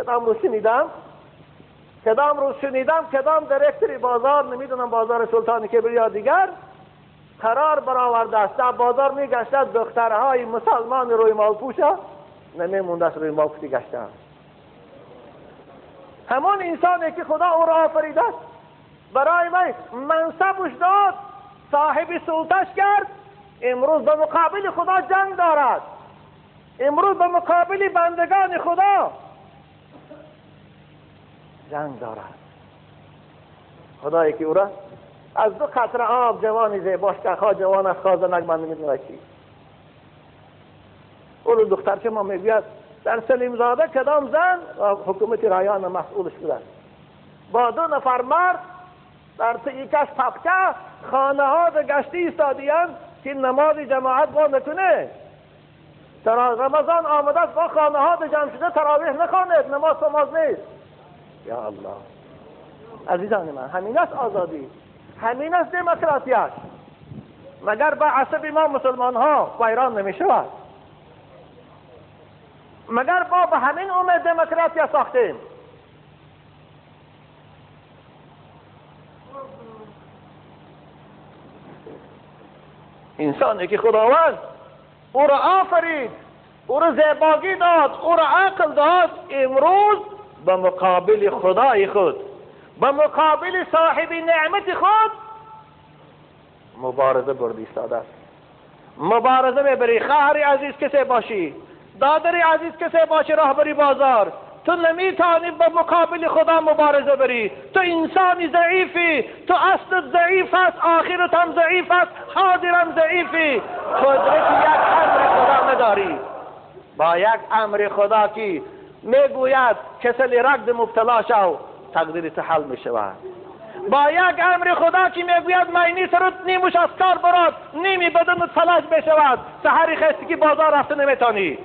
کدام روز شنیدم کدام دیرکتری بازار، نمیدونم بازار سلطان کبیر یا دیگر، قرار برآورده است در بازار میگشته دخترهای مسلمان روی مالپوشا نمیمونده است روی مالپوشی گشته. همون انسانی که خدا او را آفریده است برای منصبش داد، صاحب سلطش کرد، امروز به مقابل خدا جنگ دارد، امروز به مقابل بندگان خدا جنگ دارد. خدایی که او را از 2 قطره آب جوانی زیباش که خواه جوان از خواه زنک من نمیدونه کی اولو دختر که ما میگوید در سلیم زاده کدام زن حکومت رایان مسئولش بوده با 2 نفر مرد در یکش پپکه خانه ها در گشتی ایستادیان که نماز جماعت با نکنه. رمضان آمده است با خانه ها در جمع شده تراویح نخوانید، نماز نیست. یا الله عزیزان من، همین است آزادی، همین است دموکراسیش. مگر با عصب ما مسلمان ها ویران نمی شود؟ مگر با به همین امید دموکراسی ساختیم؟ انسانی که خداوند او را آفرید، او را زیبایی داد، او را عقل داد، امروز به مقابل خدای خود، به مقابل صاحب نعمت خود مبارزه برد ایستاده است. مبارزه میبری. خواهر عزیز کسی باشی، دادر عزیز کسی باشی، راهبری بازار، تو نمیتونی به مقابل خدا مبارزه بری. تو انسانی ضعیفی، تو اصلت ضعیف است، آخرت هم ضعیف است، حاضرم ضعیفی. قدرت یک امر خدا نداری. با یک امر خدا که میگوید کسل رگد مبتلا شو، تقدیرت حل میشود. با یک امر خدا که میگوید مینی سرت نیمش از کار برات، نیمی بدنت فلج بشود، سحری خستی که بازار رفته نمیتونی.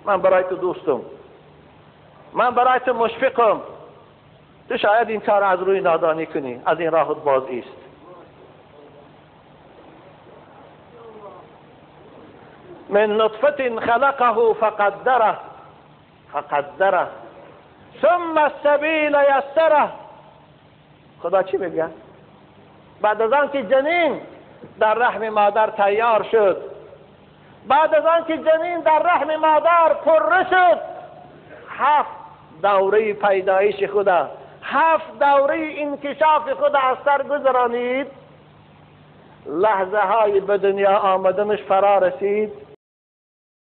من برای تو دوستم، من برای تو مشفقم. تو شاید این کار از روی نادانی کنی، از این راهت باز ایست. من نطفة خلقه فقدره ثم السبیل یسره. خدا چی میگه؟ بعد از آن که جنین در رحم مادر تیار شد، بعد از آن که جنین در رحم مادر پره شد، 7 دوره پیدایش خدا، 7 دوره انکشاف خدا از سر گذرانید، لحظه های به دنیا آمدنش فرا رسید،